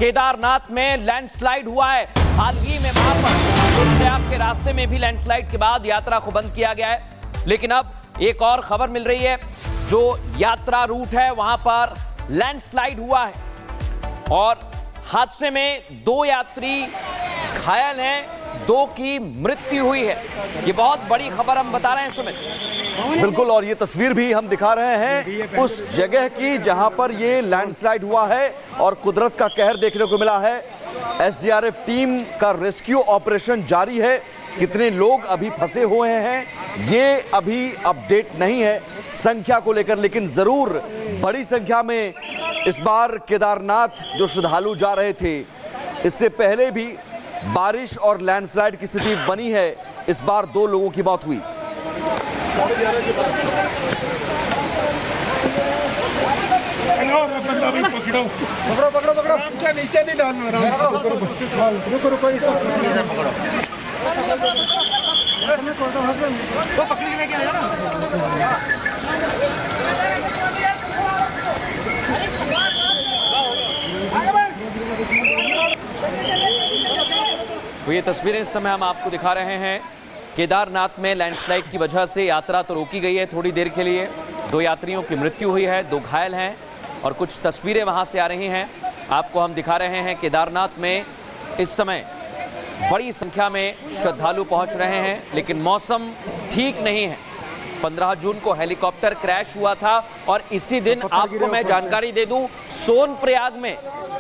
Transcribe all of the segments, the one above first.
केदारनाथ में लैंडस्लाइड हुआ है। हाल ही में वहां पर रुद्रप्रयाग के रास्ते में भी लैंडस्लाइड के बाद यात्रा को बंद किया गया है। लेकिन अब एक और खबर मिल रही है, जो यात्रा रूट है वहां पर लैंडस्लाइड हुआ है और हादसे में 2 यात्री घायल हैं, 2 की मृत्यु हुई है। ये बहुत बड़ी खबर हम बता रहे हैं सुमित। बिल्कुल, और ये तस्वीर भी हम दिखा रहे हैं उस जगह की जहां पर ये लैंडस्लाइड हुआ है और कुदरत का कहर देखने को मिला है। एसडीआरएफ टीम का रेस्क्यू ऑपरेशन जारी है। कितने लोग अभी फंसे हुए हैं ये अभी अपडेट नहीं है संख्या को लेकर, लेकिन जरूर बड़ी संख्या में इस बार केदारनाथ जो श्रद्धालु जा रहे थे, इससे पहले भी बारिश और लैंडस्लाइड की स्थिति बनी है। इस बार 2 लोगों की मौत हुई। पकड़ो नीचे नहीं डालना। वो पकड़ के लेके आया ना। तो ये तस्वीरें इस समय हम आपको दिखा रहे हैं। केदारनाथ में लैंडस्लाइड की वजह से यात्रा तो रोकी गई है थोड़ी देर के लिए। 2 यात्रियों की मृत्यु हुई है, 2 घायल हैं और कुछ तस्वीरें वहां से आ रही हैं, आपको हम दिखा रहे हैं। केदारनाथ में इस समय बड़ी संख्या में श्रद्धालु पहुंच रहे हैं, लेकिन मौसम ठीक नहीं है। 15 जून को हेलीकॉप्टर क्रैश हुआ था और इसी दिन आपको मैं जानकारी दे दूं, सोनप्रयाग में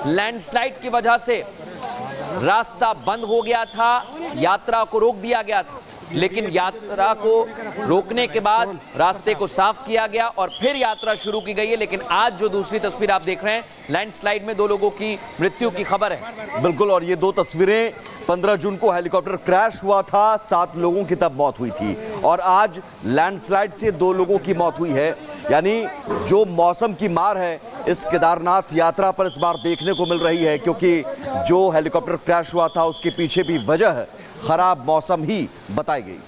लैंडस्लाइड की वजह से रास्ता बंद हो गया था, यात्रा को रोक दिया गया था। लेकिन यात्रा को रोकने के बाद रास्ते को साफ किया गया और फिर यात्रा शुरू की गई है। लेकिन आज जो दूसरी तस्वीर आप देख रहे हैं, लैंडस्लाइड में 2 लोगों की मृत्यु की खबर है। बिल्कुल, और ये 2 तस्वीरें 15 जून को हेलीकॉप्टर क्रैश हुआ था, 7 लोगों की तब मौत हुई थी और आज लैंडस्लाइड से 2 लोगों की मौत हुई है। यानी जो मौसम की मार है इस केदारनाथ यात्रा पर इस बार देखने को मिल रही है, क्योंकि जो हेलीकॉप्टर क्रैश हुआ था उसके पीछे भी वजह खराब मौसम ही बताई गई।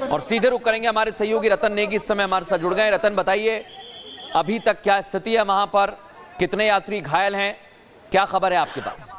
और सीधे रुक करेंगे, हमारे सहयोगी रतन नेगी इस समय हमारे साथ जुड़ गए। रतन, बताइए अभी तक क्या स्थिति है वहां पर, कितने यात्री घायल हैं, क्या खबर है आपके पास?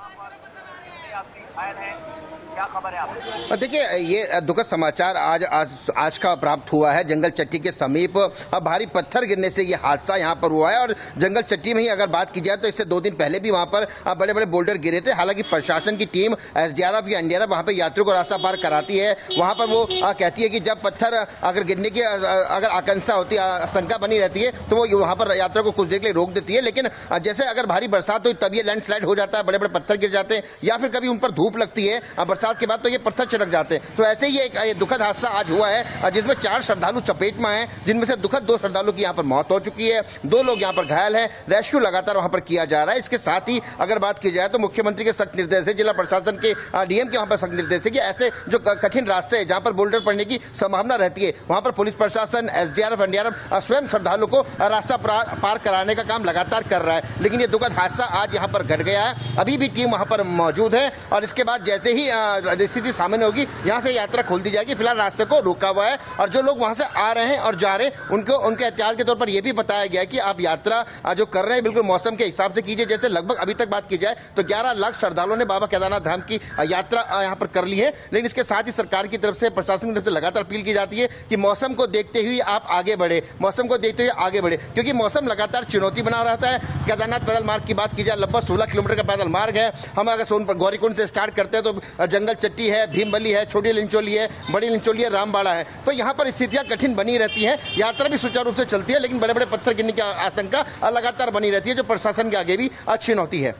देखिए, ये दुखद समाचार आज का प्राप्त हुआ है। जंगल चट्टी के समीप भारी पत्थर गिरने से ये हादसा यहाँ पर हुआ है और जंगल चट्टी में ही अगर बात की जाए तो इससे 2 दिन पहले भी वहाँ पर बड़े बड़े बोल्डर गिरे थे। हालांकि प्रशासन की टीम एसडीआरएफ या एनडीआरएफ वहाँ पर यात्रियों को रास्ता पार कराती है। वहाँ पर वो कहती है कि जब पत्थर अगर गिरने की अगर आशंका होती है, आशंका बनी रहती है, तो वो वहाँ पर यात्रा को कुछ देर के लिए रोक देती है। लेकिन जैसे अगर भारी बरसात हुई तब ये लैंडस्लाइड हो जाता है, बड़े बड़े पत्थर गिर जाते हैं, या फिर कभी उन पर धूप लगती है बरसात के बाद तो ये पत्थर छिड़क जाते हैं। तो ऐसे ही एक दुखद हादसा आज हुआ है जिसमें 4 श्रद्धालु चपेट में हैं, जिनमें से दुखद 2 श्रद्धालु की यहाँ पर मौत हो चुकी है, 2 लोग यहाँ पर घायल हैं। रेस्क्यू लगातार वहाँ पर किया जा रहा है। इसके साथ ही अगर बात की जाए तो मुख्यमंत्री के सख्त निर्देश है, जिला प्रशासन के डीएम के वहाँ पर सख्त निर्देश है कि ऐसे जो कठिन रास्ते हैं जहाँ पर बोल्डर पड़ने की संभावना रहती है, वहाँ पर पुलिस प्रशासन, एसडीआरएफ, एनडीआरएफ स्वयं श्रद्धालु को रास्ता पार कराने का काम लगातार कर रहा है। लेकिन ये दुखद हादसा आज यहाँ पर घट गया है। अभी भी टीम वहाँ पर मौजूद है और इसके बाद जैसे ही स्थिति सामान्य होगी यहाँ से यात्रा खोल दी जाएगी। फिलहाल रास्ते को रोका हुआ है और जो लोग वहां से आ रहे हैं और जा रहे हैं उनको उनके एहतियात के तौर पर यह भी बताया गया कि आप यात्रा जो कर रहे हैं बिल्कुल मौसम के हिसाब से कीजिए। जैसे लगभग अभी तक बात की जाए तो 11 लाख श्रद्धालुओं ने बाबा केदारनाथ धाम की यात्रा यहाँ पर कर ली है। लेकिन इसके साथ ही सरकार की तरफ से, प्रशासन की तरफ से लगातार अपील की जाती है कि मौसम को देखते हुए आप आगे बढ़े, मौसम को देखते हुए आगे बढ़े, क्योंकि मौसम लगातार चुनौती बना रहता है। केदारनाथ पैदल मार्ग की बात की जाए, लगभग 16 किलोमीटर का पैदल मार्ग है। हम अगर सोनपुर गौरीकुंड से स्टार्ट करते हैं तो जंगल चट्टी है, भीमबली है, छोटी लिंचोली है, बड़ी लिंचोली है, रामबाड़ा है। तो यहाँ पर स्थितियां कठिन बनी रहती हैं। यात्रा भी सुचारू रूप से चलती है, लेकिन बड़े बड़े पत्थर गिरने की आशंका लगातार बनी रहती है, जो प्रशासन के आगे भी अच्छी चुनौती है।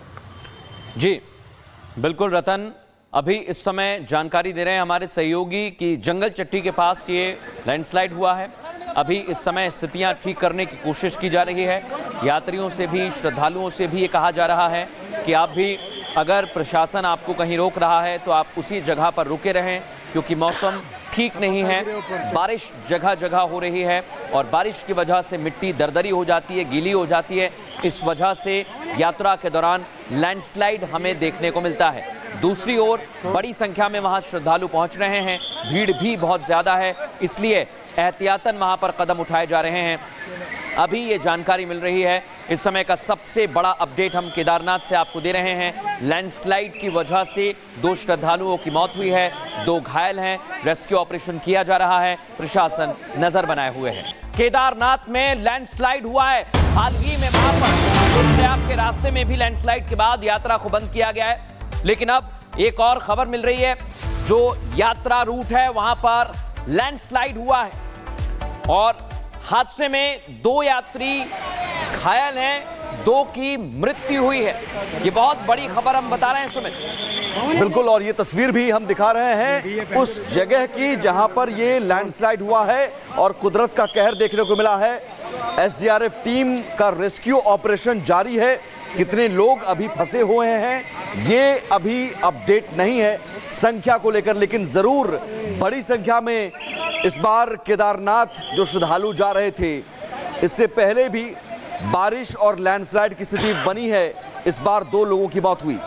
जी बिल्कुल रतन, अभी इस समय जानकारी दे रहे हैं हमारे सहयोगी कि जंगल चट्टी के पास ये लैंडस्लाइड हुआ है। अभी इस समय स्थितियां ठीक करने की कोशिश की जा रही है। यात्रियों से भी, श्रद्धालुओं से भी ये कहा जा रहा है कि आप भी, अगर प्रशासन आपको कहीं रोक रहा है तो आप उसी जगह पर रुके रहें, क्योंकि मौसम ठीक नहीं है। बारिश जगह जगह हो रही है और बारिश की वजह से मिट्टी दरदरी हो जाती है, गीली हो जाती है। इस वजह से यात्रा के दौरान लैंडस्लाइड हमें देखने को मिलता है। दूसरी ओर बड़ी संख्या में वहां श्रद्धालु पहुंच रहे हैं, भीड़ भी बहुत ज़्यादा है, इसलिए एहतियातन वहां पर कदम उठाए जा रहे हैं। अभी ये जानकारी मिल रही है। इस समय का सबसे बड़ा अपडेट हम केदारनाथ से आपको दे रहे हैं। लैंडस्लाइड की वजह से 2 श्रद्धालुओं की मौत हुई है, 2 घायल हैं। रेस्क्यू ऑपरेशन किया जा रहा है, प्रशासन नजर बनाए हुए है। केदारनाथ में लैंडस्लाइड हुआ है। हाल ही में वहां पर रुद्रप्रयाग के रास्ते में भी लैंडस्लाइड के बाद यात्रा को बंद किया गया है। लेकिन अब एक और खबर मिल रही है, जो यात्रा रूट है वहां पर लैंडस्लाइड हुआ है और हादसे में 2 यात्री घायल हैं, 2 की मृत्यु हुई है। ये बहुत बड़ी खबर हम बता रहे हैं सुमित। बिल्कुल, और ये तस्वीर भी हम दिखा रहे हैं उस जगह की जहां पर ये लैंडस्लाइड हुआ है और कुदरत का कहर देखने को मिला है। एसडीआरएफ टीम का रेस्क्यू ऑपरेशन जारी है। कितने लोग अभी फंसे हुए हैं ये अभी अपडेट नहीं है संख्या को लेकर, लेकिन जरूर बड़ी संख्या में इस बार केदारनाथ जो श्रद्धालु जा रहे थे, इससे पहले भी बारिश और लैंडस्लाइड की स्थिति बनी है। इस बार 2 लोगों की मौत हुई।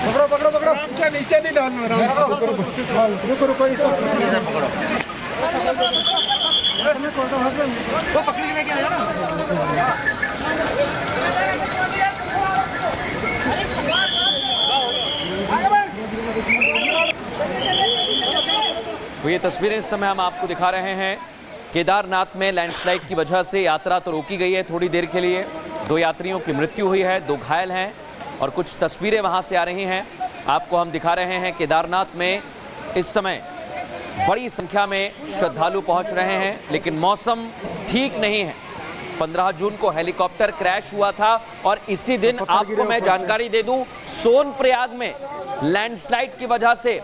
पकड़ो पकड़ो पकड़ो, नीचे नहीं डालना। वो पकड़ के लेके आया ना। तो ये तस्वीरें इस समय हम आपको दिखा रहे हैं। केदारनाथ में लैंडस्लाइड की वजह से यात्रा तो रोकी गई है थोड़ी देर के लिए। 2 यात्रियों की मृत्यु हुई है, 2 घायल हैं और कुछ तस्वीरें वहां से आ रही हैं, आपको हम दिखा रहे हैं। केदारनाथ में इस समय बड़ी संख्या में श्रद्धालु पहुंच रहे हैं, लेकिन मौसम ठीक नहीं है। 15 जून को हेलीकॉप्टर क्रैश हुआ था और इसी दिन आपको मैं जानकारी दे दूं, सोनप्रयाग में लैंडस्लाइड की वजह से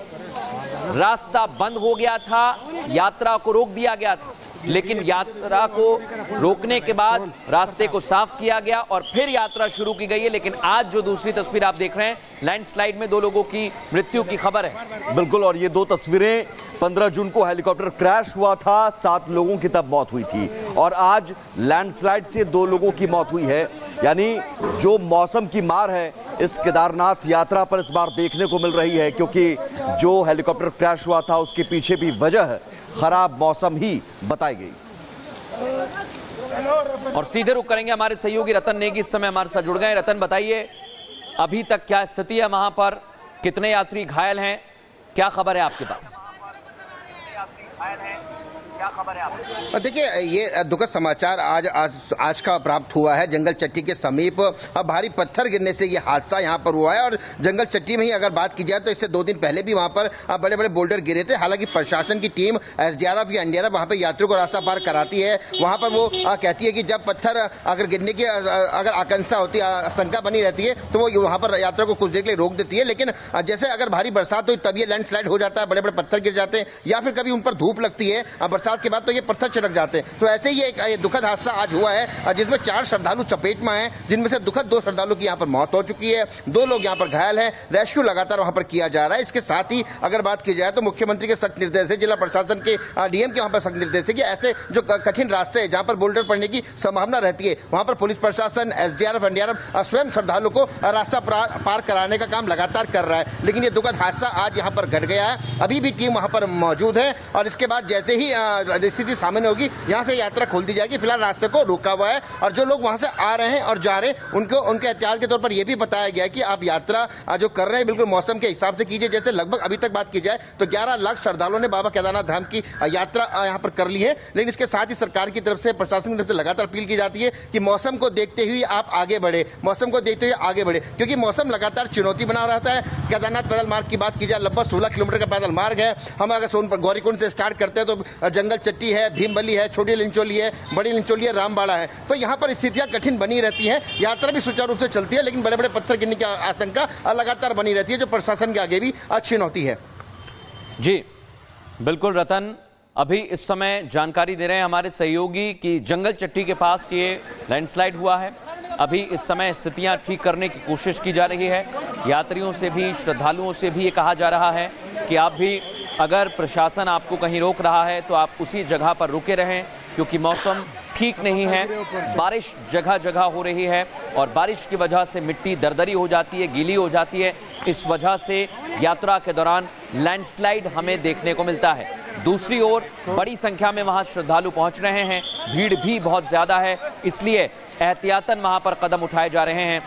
रास्ता बंद हो गया था, यात्रा को रोक दिया गया था। लेकिन यात्रा को रोकने के बाद रास्ते को साफ किया गया और फिर यात्रा शुरू की गई है। लेकिन आज जो दूसरी तस्वीर आप देख रहे हैं, लैंडस्लाइड में 2 लोगों की मृत्यु की खबर है। बिल्कुल, और ये 2 तस्वीरें 15 जून को हेलीकॉप्टर क्रैश हुआ था, 7 लोगों की तब मौत हुई थी और आज लैंडस्लाइड से 2 लोगों की मौत हुई है। यानी जो मौसम की मार है इस केदारनाथ यात्रा पर इस बार देखने को मिल रही है, क्योंकि जो हेलीकॉप्टर क्रैश हुआ था उसके पीछे भी वजह खराब मौसम ही बताई गई। और सीधे रुक करेंगे, हमारे सहयोगी रतन नेगी इस समय हमारे साथ जुड़ गए। रतन, बताइए अभी तक क्या स्थिति है वहां पर, कितने यात्री घायल हैं, क्या खबर है आपके पास? देखिए, ये दुखद समाचार आज का प्राप्त हुआ है। जंगल चट्टी के समीप भारी पत्थर गिरने से ये हादसा यहाँ पर हुआ है और जंगल चट्टी में ही अगर बात की जाए तो इससे 2 दिन पहले भी वहाँ पर बड़े बड़े बोल्डर गिरे थे। हालांकि प्रशासन की टीम एसडीआरएफ या एनडीआरएफ वहाँ पर यात्रियों को रास्ता पार कराती है। वहाँ पर वो कहती है कि जब पत्थर अगर गिरने की अगर आशंका होती है, आशंका बनी रहती है, तो वो वहाँ पर यात्रा को कुछ देर के लिए रोक देती है। लेकिन जैसे अगर भारी बरसात हुई तब ये लैंडस्लाइड हो जाता है, बड़े बड़े पत्थर गिर जाते हैं, या फिर कभी उन पर धूप लगती है बरसात के बाद तो ये पत्थर छिड़क जाते हैं। तो ऐसे ही एक दुखद हादसा आज हुआ है जिसमें 4 श्रद्धालु चपेट में आए, जिनमें से दुखद 2 श्रद्धालु की यहाँ पर मौत हो चुकी है, 2 लोग यहाँ पर घायल हैं। रेस्क्यू लगातार वहाँ पर किया जा रहा है। इसके साथ ही अगर बात की जाए तो मुख्यमंत्री के सख्त निर्देश है, जिला प्रशासन के डीएम के वहाँ पर सख्त निर्देश है कि ऐसे जो कठिन रास्ते हैं जहाँ पर बोल्डर पड़ने की संभावना रहती है, वहाँ पर पुलिस प्रशासन, एसडीआरएफ, एनडीआरएफ स्वयं श्रद्धालु को रास्ता पार कराने का काम लगातार कर रहा है। लेकिन ये दुखद हादसा आज यहाँ पर घट गया है। अभी भी टीम वहाँ पर मौजूद है और इसके बाद जैसे ही स्थिति सामान्य होगी यहाँ से यात्रा खोल दी जाएगी। फिलहाल रास्ते को रोका हुआ है और जो लोग वहां से आ रहे हैं और जा रहे हैं उनको उनके एहतियात के तौर पर यह भी बताया गया है कि आप यात्रा जो कर रहे हैं बिल्कुल मौसम के हिसाब से कीजिए। जैसे लगभग अभी तक बात की जाए तो 11 लाख श्रद्धालुओं ने बाबा केदारनाथ धाम की यात्रा यहाँ पर कर ली है। लेकिन इसके साथ ही सरकार की तरफ से, प्रशासन की तरफ से लगातार अपील की जाती है कि मौसम को देखते हुए आप आगे बढ़े, मौसम को देखते हुए आगे बढ़े, क्योंकि मौसम लगातार चुनौती बना रहता है। केदारनाथ पैदल मार्ग की बात की जाए, लगभग 16 किलोमीटर का पैदल मार्ग है। हम अगर सोनपुर गौरीकुंड से स्टार्ट करते हैं तो जंगल चट्टी है, भीमबली है, छोटी लिंचोली है, बड़ी लिंचोली है, रामबाड़ा है। तो यहाँ पर स्थितियां कठिन बनी रहती हैं। यात्रा भी सुचारू रूप से चलती है, लेकिन बड़े बड़े पत्थर गिरने की आशंका लगातार बनी रहती है, जो प्रशासन के आगे भी अच्छी चुनौती है। जी बिल्कुल रतन, अभी इस समय जानकारी दे रहे हैं हमारे सहयोगी कि जंगल चट्टी के पास ये लैंडस्लाइड हुआ है। अभी इस समय स्थितियां ठीक करने की कोशिश की जा रही है। यात्रियों से भी, श्रद्धालुओं से भी ये कहा जा रहा है कि आप भी, अगर प्रशासन आपको कहीं रोक रहा है तो आप उसी जगह पर रुके रहें, क्योंकि मौसम ठीक नहीं है। बारिश जगह जगह हो रही है और बारिश की वजह से मिट्टी दरदरी हो जाती है, गीली हो जाती है। इस वजह से यात्रा के दौरान लैंडस्लाइड हमें देखने को मिलता है। दूसरी ओर बड़ी संख्या में वहां श्रद्धालु पहुंच रहे हैं, भीड़ भी बहुत ज्यादा है, इसलिए एहतियातन वहां पर कदम उठाए जा रहे हैं।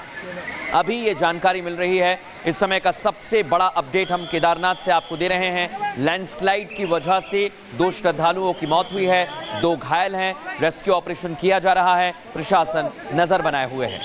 अभी ये जानकारी मिल रही है, इस समय का सबसे बड़ा अपडेट हम केदारनाथ से आपको दे रहे हैं। लैंडस्लाइड की वजह से 2 श्रद्धालुओं की मौत हुई है, 2 घायल हैं। रेस्क्यू ऑपरेशन किया जा रहा है, प्रशासन नजर बनाए हुए है।